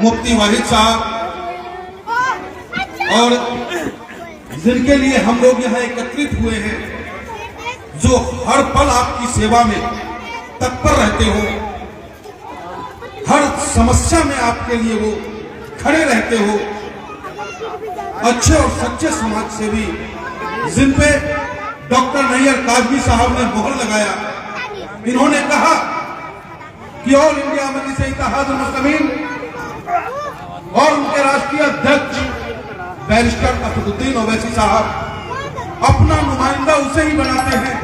मुफ्ती वाहिद साहब और जिनके लिए हम लोग यहाँ एकत्रित हुए हैं, जो हर पल आपकी सेवा में तत्पर रहते हो, हर समस्या में आपके लिए वो खड़े रहते हो, अच्छे और सच्चे समाज सेवी जिन पे डॉक्टर नैयर काजमी साहब ने मोहर लगाया। इन्होंने कहा कि ऑल इंडिया मजलिस इत्तेहादुल मुस्लिमीन और उनके राष्ट्रीय अध्यक्ष बैरिस्टर असदुद्दीन ओवैसी साहब अपना नुमाइंदा उसे ही बनाते हैं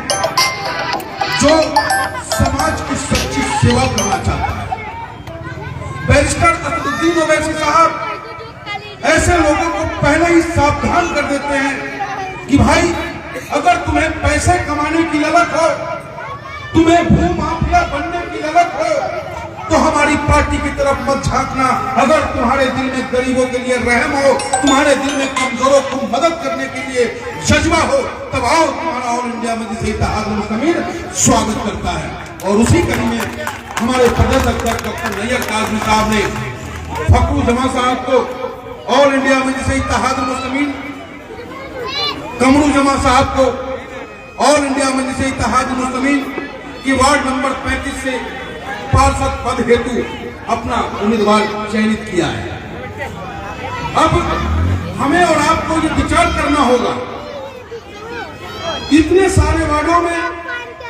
जो समाज की सच्ची सेवा करना चाहता है। बैरिस्टर असदुद्दीन ओवैसी साहब ऐसे लोगों को पहले ही सावधान कर देते हैं कि भाई, अगर तुम्हें पैसे कमाने की ललक हो, तुम्हें भूमाफिया बनने की ललक हो, तो हमारी पार्टी की तरफ मत झांकना। अगर तुम्हारे दिल में गरीबों के लिए रहम हो, तुम्हारे दिल में कमजोरों को मदद करने के लिए जज्बा हो, तब आओ, तुम्हारा ऑल इंडिया मजलिस इत्तेहादुल मुस्लिमीन स्वागत करता है। और उसी कड़ी में हमारे प्रदेश अध्यक्ष डॉक्टर नैयर काजमी साहब ने फखरुल जमा साहब को ऑल इंडिया मजलिस इत्तेहादुल मुस्लिमीन, कमरुल जमा साहब को ऑल इंडिया मजलिस इत्तेहादुल मुस्लिमीन की वार्ड नंबर 35 से पार्षद पद हेतु अपना उम्मीदवार चयनित किया है। अब हमें और आपको ये विचार करना होगा, इतने सारे वार्डों में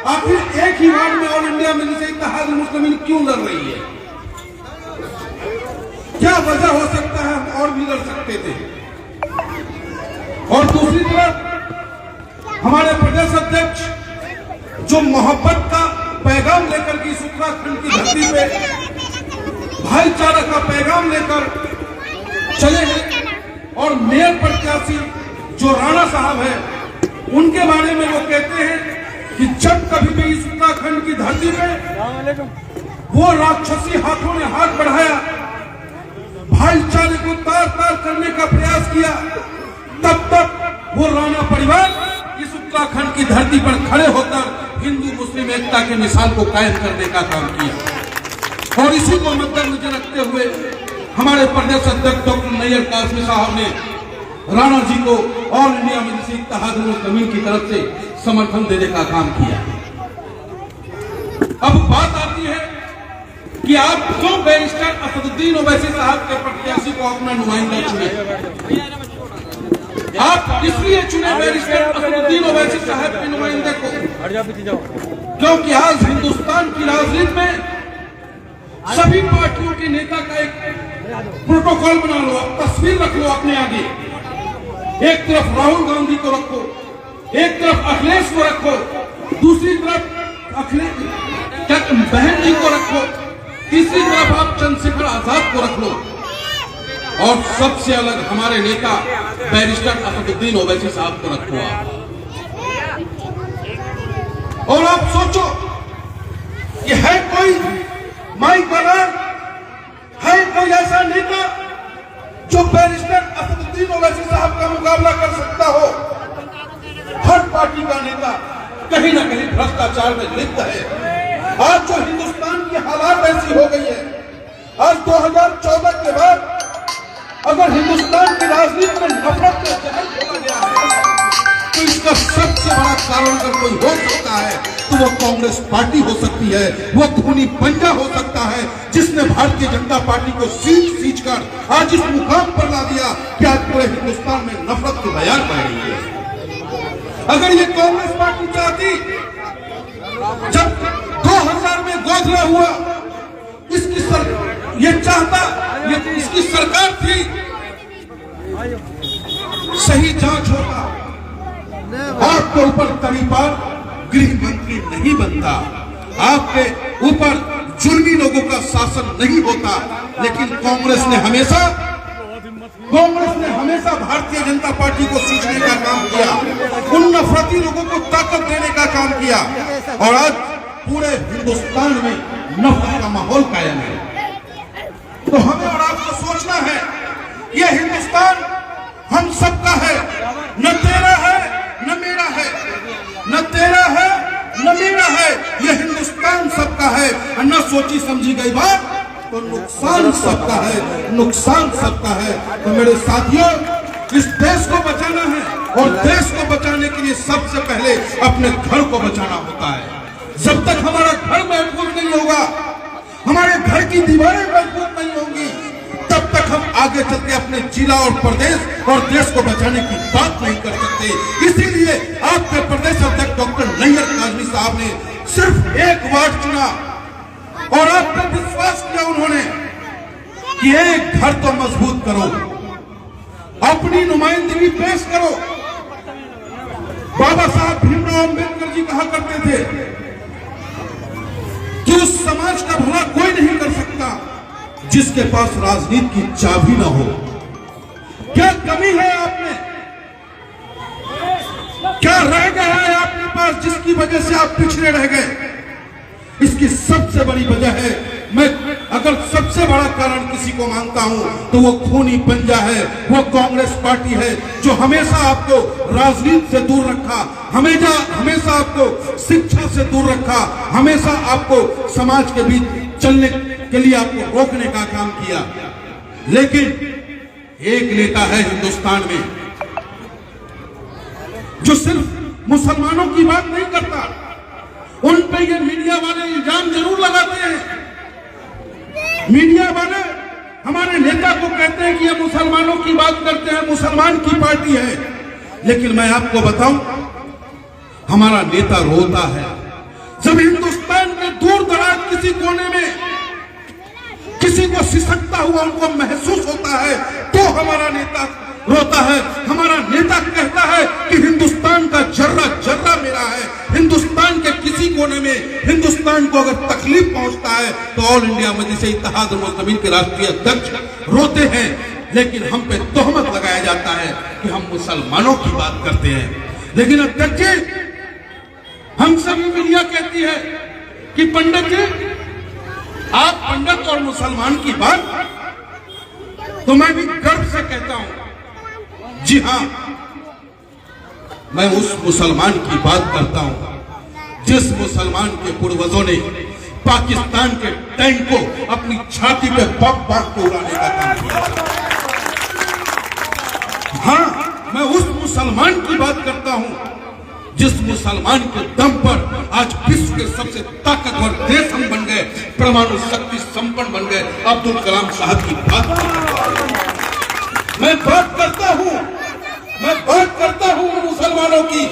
आखिर एक ही वार्ड में ऑल इंडिया मजलिस इत्तेहादुल मुस्लिमीन क्यों लड़ रही है? क्या वजह हो सकता है? हम और भी लड़ सकते थे। और दूसरी तरफ हमारे प्रदेश अध्यक्ष जो मोहब्बत का पैगाम लेकर के इस उत्तराखंड की धरती पे भाईचारा का पैगाम लेकर चले हैं, और मेयर प्रत्याशी जो राणा साहब है, उनके बारे में वो कहते हैं कि जब कभी भी इस उत्तराखंड की धरती पे वो राक्षसी हाथों ने हाथ बढ़ाया, भाईचारे को तार तार करने का प्रयास किया, तब तक वो राणा परिवार इस उत्तराखंड की धरती पर खड़े होकर हिंदू मुस्लिम एकता के मिसाल को कायम करने का काम किया। और इसी को मद्देनजर रखते हुए हमारे प्रदेश अध्यक्ष डॉक्टर नैयर काजमी साहब ने राणा जी को ऑल इंडिया मजलिस इत्तेहादुल मुस्लिमीन की तरफ से समर्थन देने का काम किया। अब बात आती है कि आप क्यों बैरिस्टर असदुद्दीन ओवैसी साहब के प्रत्याशी को अपना नुमाइंदा चुने? आप इसलिए चुने बैरिस्टर असदुद्दीन ओवैसी साहब के नुमाइंदे को क्योंकि आज हिंदुस्तान की राजनीति में सभी पार्टियों के नेता का एक प्रोटोकॉल बना लो, तस्वीर रख लो अपने आगे। एक तरफ राहुल गांधी को रखो, एक तरफ अखिलेश को रखो, दूसरी तरफ बहन जी को रखो, तीसरी तरफ आप चंद्रशेखर आजाद को रख लो, और सबसे अलग हमारे नेता बैरिस्टर असदुद्दीन ओवैसी साहब को रखो आप। और आप सोचो, ये है कोई माई बना, है कोई ऐसा नेता जो बैरिस्टर असदुद्दीन ओवैसी साहब का मुकाबला कर सकता हो? हर पार्टी का नेता कहीं ना कहीं भ्रष्टाचार में लिप्त है। आज जो हिंदुस्तान की हालात ऐसी हो गई है, आज 2014 के बाद अगर हिंदुस्तान की राजनीति में नफरत का जहर खोला गया है, तो इसका सबसे बड़ा कारण अगर कोई हो सकता है तो वो कांग्रेस पार्टी हो सकती है, वो खूनी पंजा हो सकता है जिसने भारतीय जनता पार्टी को सींच कर आज इस मुकाम पर ला दिया कि आज पूरे हिंदुस्तान में नफरत की बयार बह रही है। अगर ये कांग्रेस पार्टी चाहती, जब 2000 में गोधरा हुआ, ये चाहता, ये इसकी सरकार थी, सही जांच होता, आपके ऊपर तरीपार गृह मंत्री नहीं बनता, आपके ऊपर जुर्मी लोगों का शासन नहीं होता। लेकिन कांग्रेस ने हमेशा भारतीय जनता पार्टी को सींचने का काम किया, उन नफरती लोगों को ताकत देने का काम किया, और आज पूरे हिंदुस्तान में नफरत का माहौल कायम है। तो हमें और आपको सोचना है, यह हिंदुस्तान हम सबका है, न तेरा है न मेरा है, न तेरा है न मेरा है, यह हिंदुस्तान सबका है। न सोची समझी गई बात तो नुकसान सबका है, नुकसान सबका है। तो मेरे साथियों, इस देश को बचाना है और देश को बचाने के लिए सबसे पहले अपने घर को बचाना होता है। जब तक हमारा घर महफूज नहीं होगा, हमारे घर की दीवारें महफूज नहीं होंगी, तब तक हम आगे चल के अपने जिला और प्रदेश और देश को बचाने की बात नहीं कर सकते। इसीलिए आपके प्रदेश अध्यक्ष डॉक्टर नैयर काजमी साहब ने सिर्फ एक वार्ड चुना और आप पर विश्वास किया उन्होंने कि एक घर तो मजबूत करो, अपनी नुमाइंदगी पेश करो। बाबा साहब भीमराव अंबेडकर जी कहा करते थे कि उस समाज का भला कोई नहीं कर सकता जिसके पास राजनीति की चाबी ना हो। क्या कमी है आप में, क्या रह गया है आपके पास जिसकी वजह से आप पिछड़े रह गए? इसकी सबसे बड़ी वजह है, मैं अगर सबसे बड़ा कारण किसी को मानता हूं तो वो खूनी पंजा है, वो कांग्रेस पार्टी है जो हमेशा आपको राजनीति से दूर रखा, हमेशा आपको शिक्षा से दूर रखा, हमेशा आपको समाज के बीच चलने के लिए आपको रोकने का काम किया। लेकिन एक नेता है हिंदुस्तान में जो सिर्फ मुसलमानों की बात नहीं करता, उन पे ये मीडिया वाले इल्जाम जरूर लगाते हैं। मीडिया वाले हमारे नेता को कहते हैं कि ये मुसलमानों की बात करते हैं, मुसलमान की पार्टी है। लेकिन मैं आपको बताऊं, हमारा नेता रोता है जब हिंदुस्तान के दूर दराज किसी कोने में किसी को सिसकता हुआ उनको महसूस होता है तो हमारा नेता रोता है। हमारा नेता कहता है कि हिंदुस्तान का जर्रा जर्रा मेरा है। हिंदुस्तान के किसी कोने में हिंदुस्तान को अगर तकलीफ पहुंचता है तो ऑल इंडिया मजलिस इत्तेहाद मुस्लिमीन के राष्ट्रीय अध्यक्ष रोते हैं। लेकिन हम पे तोहमत लगाया जाता है कि हम मुसलमानों की बात करते हैं। लेकिन अध्यक्ष जी, हम सभी मीडिया कहती है कि पंडित जी आप पंडित और मुसलमान की बात, तो मैं भी गर्व से कहता हूं, जी हां, मैं उस मुसलमान की बात करता हूं जिस मुसलमान के पूर्वजों ने पाकिस्तान के टैंक को अपनी छाती पे पग के उड़ाने का काम किया। हां, मैं उस मुसलमान की बात करता हूं जिस मुसलमान के दम पर आज विश्व के सबसे ताकतवर देश हम बन गए, परमाणु शक्ति संपन्न बन गए। अब्दुल कलाम साहब की बात मैं बात करता हूं मुसलमानों की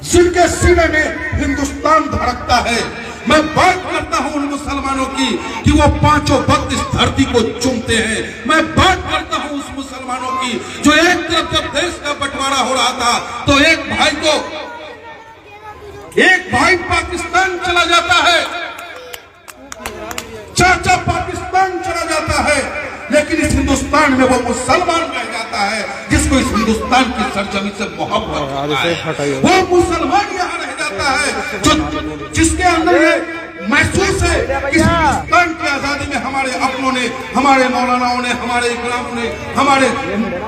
जिनके सीने में हिंदुस्तान धड़कता है। मैं बात करता हूं उन मुसलमानों की कि वो पांचों वक्त इस धरती को चूमते हैं। मैं बात करता हूं उस मुसलमानों की जो एक तरफ जब देश का बंटवारा हो रहा था तो एक भाई पाकिस्तान चला जाता है, चाचा पाकिस्तान चला जाता है, लेकिन इस हिंदुस्तान में वो मुसलमान रह जाता है जिसको इस हिंदुस्तान की सरजमी से मोहब्बत है। वो मुसलमान यहाँ रह जाता है जो जिसके अंदर ये महसूस है कि हिंदुस्तान की आजादी में हमारे अपनों ने, हमारे मौलानाओं ने, हमारे इमामों ने, हमारे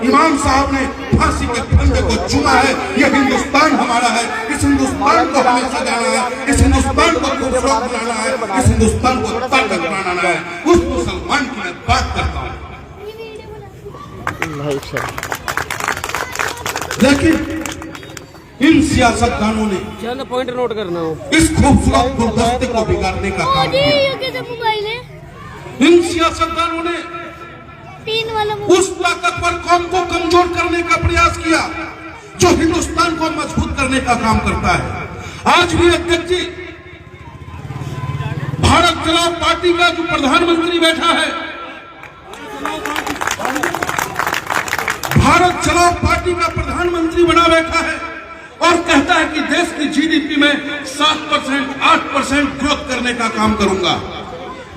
इमाम साहब ने फांसी के फंदे को चुमा है। ये हिंदुस्तान हमारा है, इस हिंदुस्तान को हमें सजाना है, इस हिंदुस्तान को खूबसूरत बनाना है, इस हिंदुस्तान को ताकत बनाना है। उस मुसलमान की मैं बात करता हूँ। लेकिन इन सियासतदानों ने पॉइंट नोट करना हो इस खूबसूरत गुलदस्ते को बिगाड़ने का काम किया। इन सियासतदानों ने उस ताकतवर कौम को कमजोर करने का प्रयास किया जो हिंदुस्तान को मजबूत करने का काम करता है। आज भी अध्यक्ष जी, भारत चलाओ पार्टी का जो प्रधानमंत्री बैठा है, भारत चलाओ पार्टी का प्रधानमंत्री बना बैठा है और कहता है कि देश की जीडीपी में 7%, 8% ग्रोथ करने का काम करूंगा।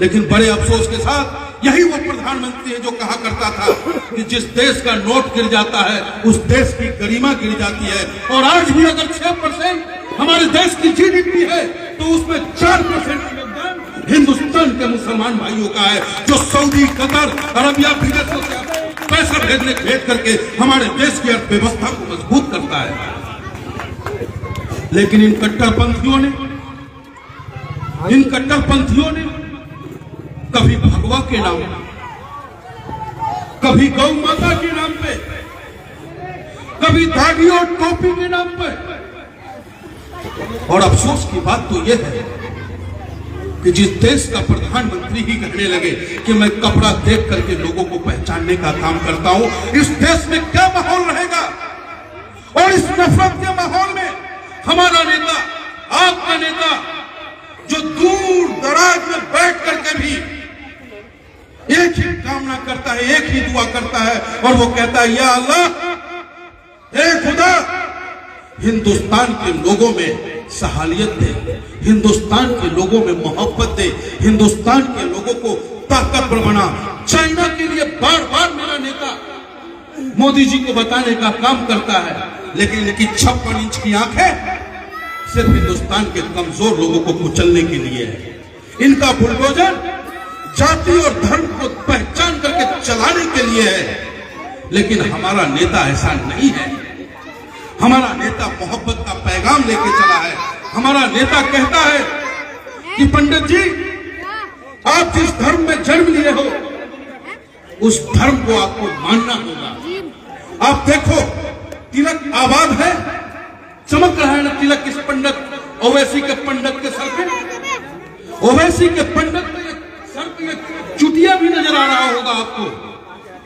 लेकिन बड़े अफसोस के साथ यही वो प्रधानमंत्री है जो कहा करता था कि जिस देश का नोट गिर जाता है उस देश की गरिमा गिर जाती है। और आज भी अगर 6% हमारे देश की जीडीपी है तो उसमें 4% योगदान हिंदुस्तान के मुसलमान भाइयों का है जो सऊदी, कतर, अरबिया, विदेशों से पैसा भेज करके हमारे देश की अर्थव्यवस्था को मजबूत करता है। लेकिन इन कट्टरपंथियों ने कभी भगवा के नाम पे, कभी गौ माता के नाम पे, कभी दाढ़ी और टोपी के नाम पे। और अफसोस की बात तो यह है कि जिस देश का प्रधानमंत्री ही कहने लगे कि मैं कपड़ा देख करके लोगों को पहचानने का काम करता हूं, इस देश में क्या माहौल रहेगा। और इस नफरत के माहौल में हमारा नेता, आपका नेता, जो दूर दराज में बैठ करके भी एक ही कामना करता है, एक ही दुआ करता है, और वो कहता है, या अल्लाह, हे खुदा, हिंदुस्तान के लोगों में सहालियत दे, हिंदुस्तान के लोगों में मोहब्बत दे, हिंदुस्तान के लोगों को ताकतवर बना। चाइना के लिए बार बार मेरा नेता मोदी जी को बताने का काम करता है, लेकिन इनकी 56 इंच की आंखें सिर्फ हिंदुस्तान के कमजोर लोगों को कुचलने के लिए है। इनका बुलडोजर जाति और धर्म को पहचान करके चलाने के लिए है। लेकिन हमारा नेता ऐसा नहीं है। हमारा नेता मोहब्बत का पैगाम लेके चला है। हमारा नेता कहता है कि पंडित जी, आप जिस धर्म में जन्म लिए हो उस धर्म को आपको मानना होगा। आप देखो, तिलक आबाद है, चमक रहा है ना तिलक किस पंडित ओवैसी के पंडित के सर पे। ओवैसी के पंडित के सर पे चुटिया भी नजर आ रहा होगा आपको।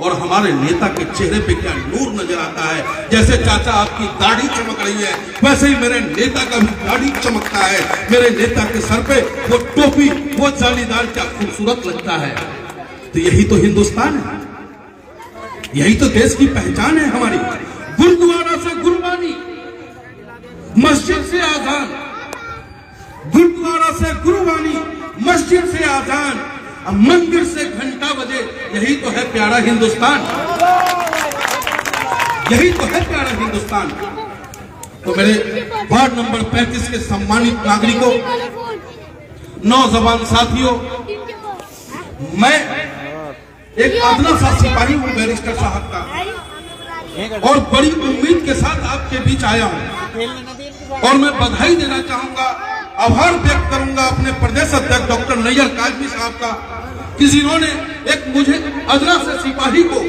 और हमारे नेता के चेहरे पे क्या नूर नजर आता है। जैसे चाचा आपकी दाढ़ी चमक रही है, वैसे ही मेरे नेता का भी दाढ़ी चमकता है। मेरे नेता के सर पे वो टोपी, वो जालीदार, क्या खूबसूरत लगता है। तो यही तो हिंदुस्तान है, यही तो देश की पहचान है हमारी। गुरुद्वारा से गुरबानी, मस्जिद से आजान, गुरुद्वारा से गुरबानी, मस्जिद से आजान, मंदिर से घंटा बजे। यही तो है प्यारा हिंदुस्तान, यही तो है प्यारा हिंदुस्तान। तो मेरे वार्ड नंबर 35 के सम्मानित नागरिकों, नौजवान साथियों, मैं एक अदना सा सिपाही हूं बैरिस्टर साहब का, और बड़ी उम्मीद के साथ आपके बीच आया हूं। और मैं बधाई देना चाहूंगा, आभार व्यक्त करूंगा अपने प्रदेश अध्यक्ष डॉक्टर नैयर काजमी साहब का, कि जिन्होंने एक मुझे अदना से सिपाही को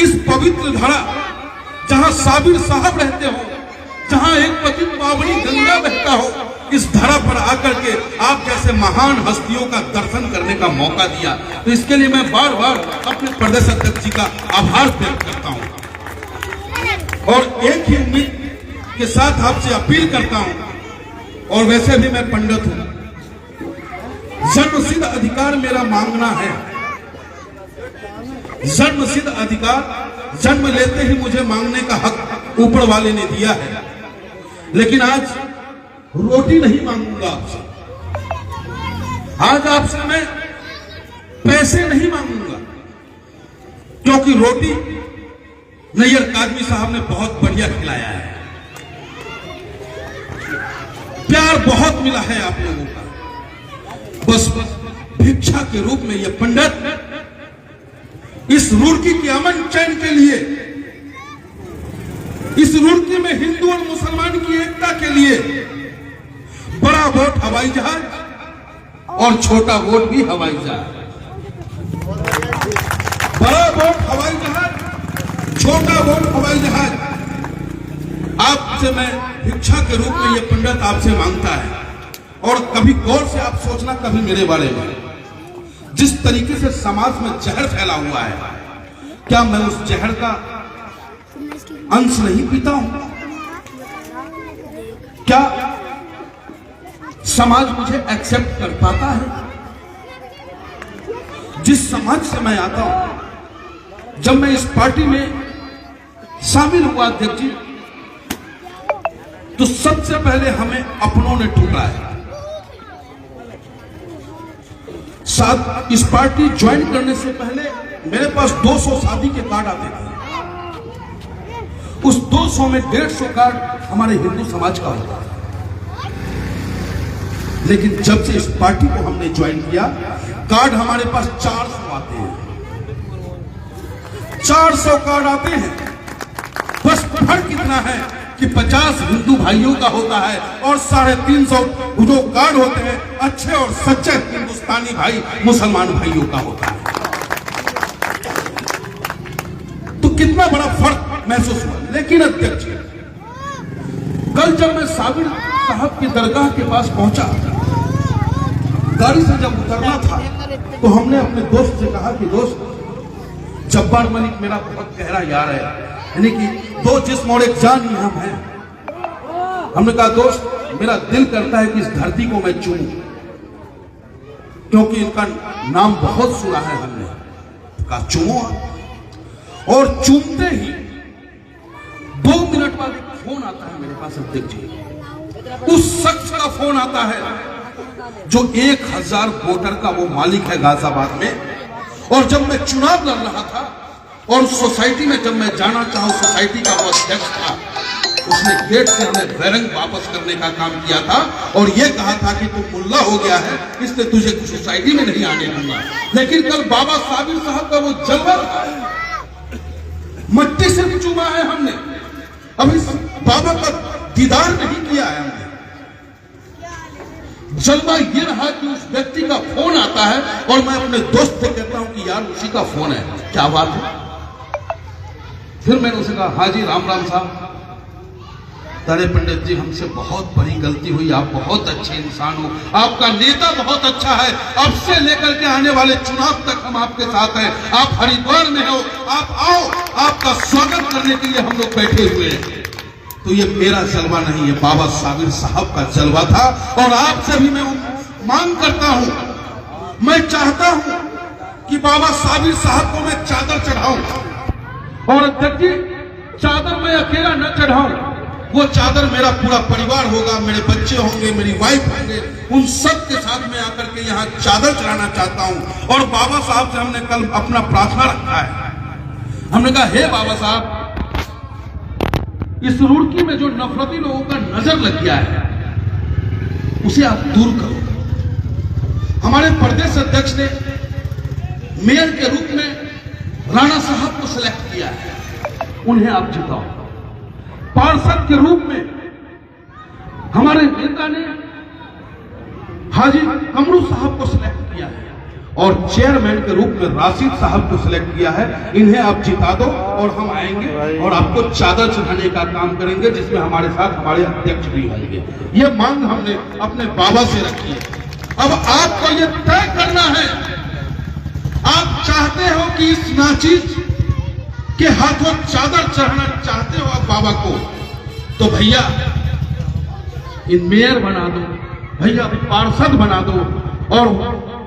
इस पवित्र धरा, जहां साबिर साहब रहते हो, जहां एक पतित पावनी गंगा बहता हो, इस धरा पर आकर के आप जैसे महान हस्तियों का दर्शन करने का मौका दिया। तो इसके लिए मैं बार बार अपने प्रदेश अध्यक्ष जी का आभार व्यक्त करता हूं। और एक ही उम्मीद के साथ आपसे अपील करता हूं, और वैसे भी मैं पंडित हूं, जन्मसिद्ध अधिकार मेरा मांगना है। जन्मसिद्ध अधिकार, जन्म लेते ही मुझे मांगने का हक ऊपर वाले ने दिया है। लेकिन आज रोटी नहीं मांगूंगा आपसे, आज आपसे मैं पैसे नहीं मांगूंगा, क्योंकि रोटी नैयर काजमी साहब ने बहुत बढ़िया खिलाया है। प्यार बहुत मिला है आप लोगों का। बस भिक्षा के रूप में ये पंडित इस रुड़की के अमन चैन के लिए, इस रुड़की में हिंदू और मुसलमान की एकता के लिए बड़ा वोट हवाई जहाज और छोटा वोट भी हवाई जहाज, बड़ा वोट हवाई जहाज, छोटा वोट हवाई जहाज, आपसे मैं भिक्षा के रूप में ये पंडित आपसे मांगता है। और कभी गौर से आप सोचना कभी मेरे बारे में, जिस तरीके से समाज में जहर फैला हुआ है, क्या मैं उस जहर का अंश नहीं पीता हूं? क्या समाज मुझे एक्सेप्ट कर पाता है? जिस समाज से मैं आता हूं, जब मैं इस पार्टी में शामिल हुआ अध्यक्ष जी, तो सबसे पहले हमें अपनों ने ठुकराया। साथ इस पार्टी ज्वाइन करने से पहले मेरे पास 200 शादी के कार्ड आते थे। उस 200 में 150 कार्ड हमारे हिंदू समाज का होता था। लेकिन जब से इस पार्टी को हमने ज्वाइन किया, कार्ड हमारे पास 400 आते हैं। 400 कार्ड आते हैं। बस फर्क कितना है कि 50 हिंदू भाइयों का होता है और 350 जो गार्ड होते हैं अच्छे और सच्चे हिंदुस्तानी भाई मुसलमान भाइयों का होता है। तो कितना बड़ा फर्क महसूस हुआ। लेकिन अध्यक्ष, कल जब मैं साबिर साहब की दरगाह के पास पहुंचा, गाड़ी से जब उतरना था तो हमने अपने दोस्त से कहा कि दोस्त, जब्बार मलिक मेरा बहुत गहरा यार है, यानी कि दो जिस्म और एक जान ही हम हैं। हमने कहा दोस्त, मेरा दिल करता है कि इस धरती को मैं चूमूं, क्योंकि इनका नाम बहुत सुना है हमने। कहा चूमो। और चूमते ही 2 मिनट बाद एक फोन आता है मेरे पास अध्यक्ष जी। उस शख्स का फोन आता है जो 1000 वोटर का वो मालिक है गाजियाबाद में। और जब मैं चुनाव लड़ रहा था और उस सोसाइटी में जब मैं जाना चाहूं, सोसाइटी का वो अध्यक्ष था, उसने गेट से हमें बैरंग वापस करने का काम किया था और ये कहा था कि तू मुल्ला हो गया है, इसलिए तुझे सोसाइटी में नहीं आने दूंगा। लेकिन कल बाबा साबिर साहब का वो जलवा था, मट्टी सिर्फ चूमा है हमने, अभी बाबा का दीदार नहीं किया है हमने। जलवा ये रहा कि उस व्यक्ति का फोन आता है और मैं अपने दोस्त से कहता हूं कि यार उसी का फोन है, क्या बात है। फिर मैंने उसे कहा हाँ जी राम राम साहब। अरे पंडित जी, हमसे बहुत बड़ी गलती हुई, आप बहुत अच्छे इंसान हो, आपका नेता बहुत अच्छा है, अब से लेकर के आने वाले चुनाव तक हम आपके साथ हैं, आप हरिद्वार में हो, आप आओ, आपका स्वागत करने के लिए हम लोग बैठे हुए हैं। तो ये मेरा जलवा नहीं, ये बाबा साबिर साहब का जलवा था। और आपसे भी मैं मांग करता हूं, मैं चाहता हूं कि बाबा साबिर साहब को मैं चादर चढ़ाऊं। और अध्यक्ष जी, चादर मैं अकेला न चढ़ाऊं, वो चादर मेरा पूरा परिवार होगा, मेरे बच्चे होंगे, मेरी वाइफ होंगे, उन सब के साथ में आकर के यहाँ चादर चढ़ाना चाहता हूं। और बाबा साहब से हमने कल अपना प्रार्थना रखा है। हमने कहा हे बाबा साहब, इस रुड़की में जो नफरती लोगों का नजर लग गया है उसे आप दूर करो। हमारे प्रदेश अध्यक्ष ने मेयर के रूप में राणा साहब को सिलेक्ट किया है, उन्हें आप जिताओ। पार्षद के रूप में हमारे नेता ने हाजी कमरू साहब को सिलेक्ट किया है और चेयरमैन के रूप में राशिद साहब को सिलेक्ट किया है। इन्हें आप जिता दो और हम आएंगे और आपको चादर चढ़ाने का काम करेंगे, जिसमें हमारे साथ हमारे अध्यक्ष भी होंगे। ये मांग हमने अपने बाबा से रखी है। अब आपको ये तय करना है, आप चाहते हो कि इस नाचीज के हाथों चादर चढ़ाना चाहते हो आप बाबा को, तो भैया इन मेयर बना दो, भैया पार्षद बना दो, और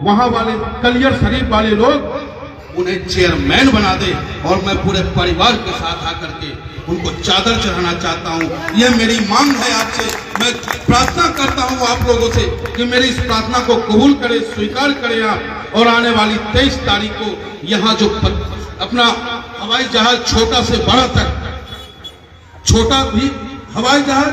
वहां वाले कलियर शरीफ वाले लोग उन्हें चेयरमैन बना दे और मैं पूरे परिवार के साथ आकर के उनको चादर चढ़ाना चाहता हूं। यह मेरी मांग है आपसे। मैं प्रार्थना करता हूं आप लोगों से कि मेरी इस प्रार्थना को कबूल करें, स्वीकार करें आप। और आने वाली 23 तारीख को यहाँ जो अपना हवाई जहाज छोटा से बड़ा तक, छोटा भी हवाई जहाज,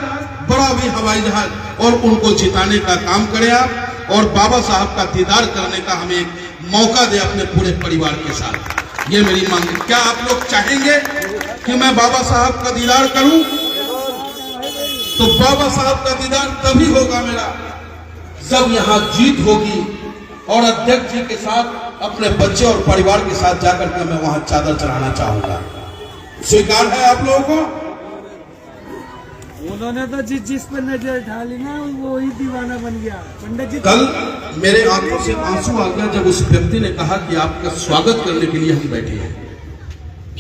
बड़ा भी हवाई जहाज, और उनको जिताने का काम करें आप और बाबा साहब का दीदार करने का हमें एक मौका दे अपने पूरे परिवार के साथ। ये मेरी मांग है। क्या आप लोग चाहेंगे कि मैं बाबा साहब का दीदार करूं? तो बाबा साहब का दीदार तभी होगा मेरा जब यहां जीत होगी और अध्यक्ष जी के साथ अपने बच्चे और परिवार के साथ जाकर के मैं वहां चादर चढ़ाना चाहूंगा। स्वीकार है आप लोगों को? उन्होंने तो जिस पर नजर डाली ना वो ही दीवाना बन गया पंडित जी। कल मेरे आंखों से आंसू आ गया जब उस व्यक्ति ने कहा कि आपका स्वागत करने के लिए हम बैठे हैं।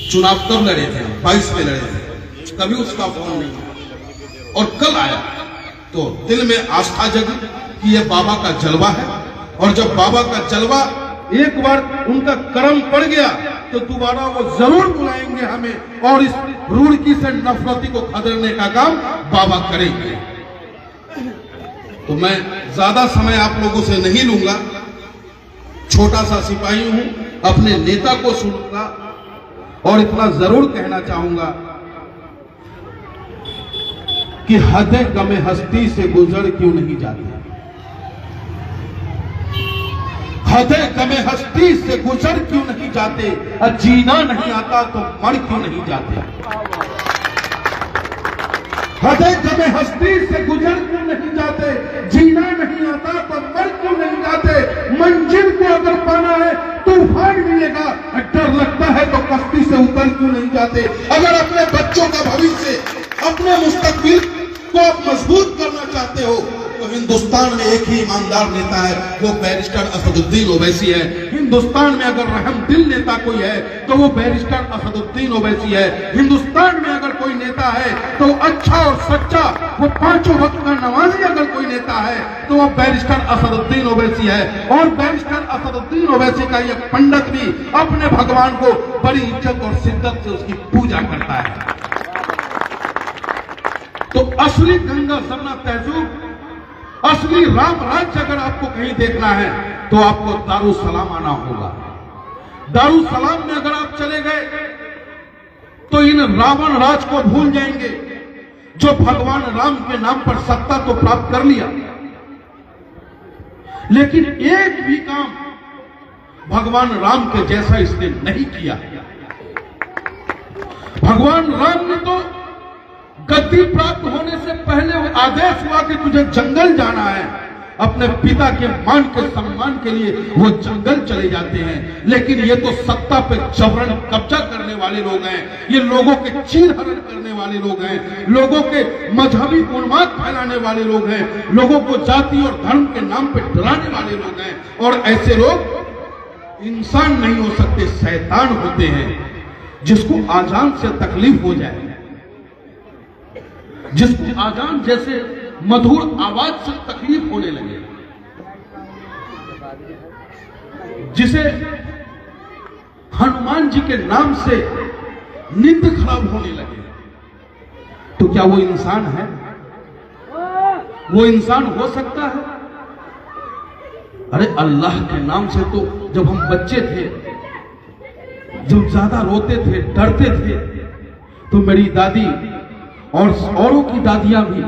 चुनाव कब लड़े थे? 22 में लड़े थे, कभी उसका फोन नहीं, और कल आया तो दिल में आस्था जगी कि यह बाबा का जलवा है। और जब बाबा का जलवा एक बार उनका कर्म पड़ गया तो दोबारा वो जरूर बुलाएंगे हमें और इस रुड़की से नफरती को खदेड़ने का काम बाबा करेंगे। तो मैं ज्यादा समय आप लोगों से नहीं लूंगा, छोटा सा सिपाही हूं, अपने नेता को सुनूंगा और इतना जरूर कहना चाहूंगा कि हदें गमे हस्ती से गुजर क्यों नहीं जाती, हदें गमे हस्ती से गुजर क्यों नहीं जाते, जीना नहीं आता तो मर क्यों नहीं जाते। हदें जब हस्ती से गुजर क्यों नहीं जाते, जीना नहीं आता तो मर क्यों नहीं जाते, मंजिल को अगर पाना है तूफान मिलेगा, डर लगता है तो कश्ती से उतर क्यों नहीं जाते। अगर अपने बच्चों का भविष्य, अपने मुस्तकबिल को आप मजबूत करना चाहते हो तो हिंदुस्तान में एक ही ईमानदार नेता है, वो बैरिस्टर असदुद्दीन ओवैसी है। हिंदुस्तान में अगर रहमदिल नेता कोई है तो वो बैरिस्टर असदुद्दीन ओवैसी है। हिंदुस्तान में अगर कोई नेता है तो अच्छा और सच्चा, वो पांचों वक्त का नमाजी अगर कोई नेता है तो वो बैरिस्टर असदुद्दीन ओवैसी है। और बैरिस्टर असदुद्दीन ओवैसी का एक पंडित भी अपने भगवान को बड़ी इज्जत और शिद्दत से उसकी पूजा करता है। तो असली गंगा जमुना तहज़ुब, असली राम राज्य अगर आपको कहीं देखना है तो आपको दारुसलाम आना होगा। दारुसलाम में अगर आप चले गए तो इन रावण राज को भूल जाएंगे जो भगवान राम के नाम पर सत्ता तो प्राप्त कर लिया, लेकिन एक भी काम भगवान राम के जैसा इसने नहीं किया। भगवान राम ने तो गद्दी प्राप्त होने से पहले वो आदेश हुआ कि तुझे जंगल जाना है, अपने पिता के मान के सम्मान के लिए वो जंगल चले जाते हैं। लेकिन ये तो सत्ता पे जबरन कब्जा करने वाले लोग हैं, ये लोगों के चीरहरण करने वाले लोग हैं, लोगों के मजहबी उन्माद फैलाने वाले लोग हैं, लोगों को जाति और धर्म के नाम पे डराने वाले लोग हैं। और ऐसे लोग इंसान नहीं हो सकते, शैतान होते हैं। जिसको आजान से तकलीफ हो जाए, जिसको आजान जैसे मधुर आवाज से तकलीफ होने लगे, जिसे हनुमान जी के नाम से नींद खराब होने लगे, तो क्या वो इंसान है? वो इंसान हो सकता है? अरे अल्लाह के नाम से तो जब हम बच्चे थे, जब ज्यादा रोते थे, डरते थे, तो मेरी दादी और औरों की दादियां भी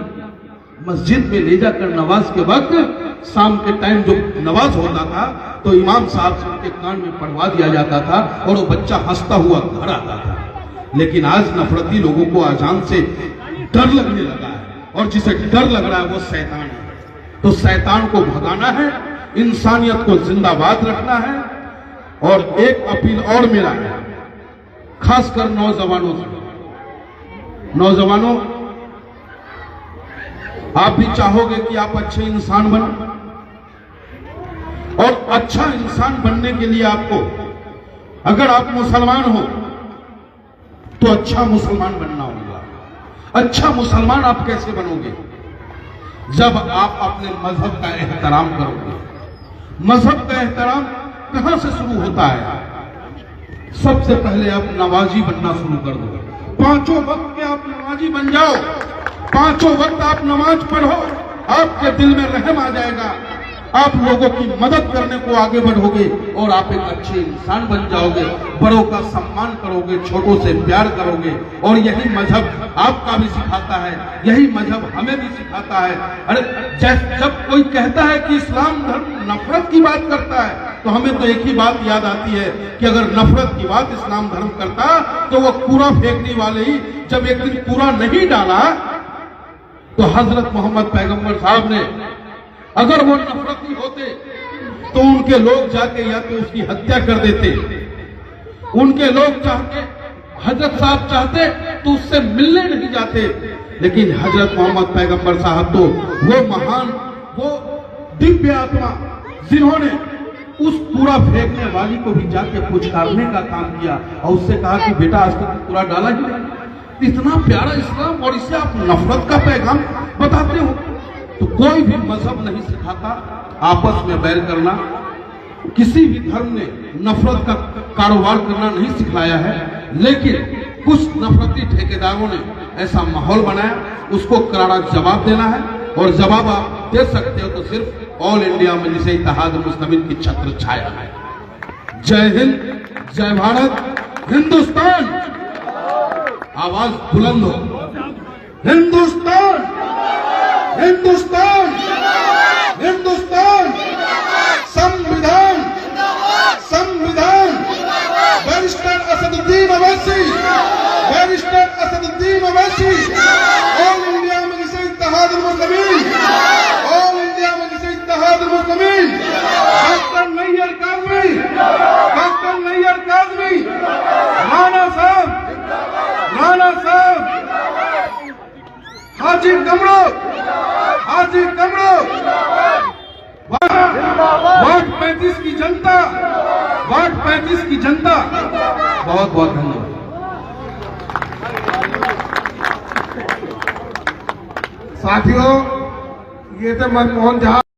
मस्जिद में ले जाकर नमाज के वक्त, शाम के टाइम जो नमाज होता था तो इमाम साहब से उनके कान में पढ़वा दिया जाता था और वो बच्चा हंसता हुआ घर आता था। लेकिन आज नफरती लोगों को अजान से डर लगने लगा है, और जिसे डर लग रहा है वो शैतान है। तो शैतान को भगाना है, इंसानियत को जिंदाबाद रखना है। और एक अपील और मेरा है, खासकर नौजवानों से। नौजवानों, आप भी चाहोगे कि आप अच्छे इंसान बनो, और अच्छा इंसान बनने के लिए आपको, अगर आप मुसलमान हो तो अच्छा मुसलमान बनना होगा। अच्छा मुसलमान आप कैसे बनोगे? जब आप अपने मजहब का एहतराम करोगे। मजहब का एहतराम कहां से शुरू होता है? सबसे पहले आप नमाजी बनना शुरू कर दो। पांचों वक्त के आप नमाजी बन जाओ, पांचों वक्त आप नमाज पढ़ो, आपके दिल में रहम आ जाएगा, आप लोगों की मदद करने को आगे बढ़ोगे और आप एक अच्छे इंसान बन जाओगे। बड़ों का सम्मान करोगे, छोटों से प्यार करोगे, और यही मजहब आपका भी सिखाता है, यही मजहब हमें भी सिखाता है। अरे जब कोई कहता है कि इस्लाम धर्म नफरत की बात करता है, तो हमें तो एक ही बात याद आती है कि अगर नफरत की बात इस्लाम धर्म करता तो वो कूड़ा फेंकने वाले ही जब एक दिन कूड़ा नहीं डाला, तो हजरत मोहम्मद पैगंबर साहब ने, अगर वो नफरती होते तो उनके लोग जाके या तो उसकी हत्या कर देते, उनके लोग चाहते, हजरत साहब चाहते तो उससे मिलने नहीं जाते। लेकिन हजरत मोहम्मद पैगंबर साहब तो वो महान, वो दिव्य आत्मा जिन्होंने उस कूड़ा फेंकने वाली को भी जाके पुचकारने का काम किया और उससे कहा कि बेटा आज तक कूड़ा डाला ही नहीं। इतना प्यारा इस्लाम, और इसे आप नफरत का पैगाम बताते हो। तो कोई भी मजहब नहीं सिखाता आपस में बैर करना, किसी भी धर्म ने नफरत का कारोबार करना नहीं सिखाया है। लेकिन कुछ नफरती ठेकेदारों ने ऐसा माहौल बनाया, उसको करारा जवाब देना है, और जवाब आप दे सकते हो तो सिर्फ ऑल इंडिया मजलिस इत्तेहाद मुस्लिमीन की छत्र छाया है। जय हिंद, जय भारत, हिंदुस्तान। आवाज बुलंद हो, हिंदुस्तान, हिंदुस्तान, हिंदुस्तान, संविधान, संविधान। Barrister Asaduddin Owaisi, barrister Asaduddin Owaisi, all India Kazmi, doctor Nayyar Kazmi, doctor Nayyar Kazmi, Rana साहब, हाजी कमरो, वार्ड 35 की जनता, बहुत बहुत धन्यवाद। साथियों, ये थे मनमोहन झा।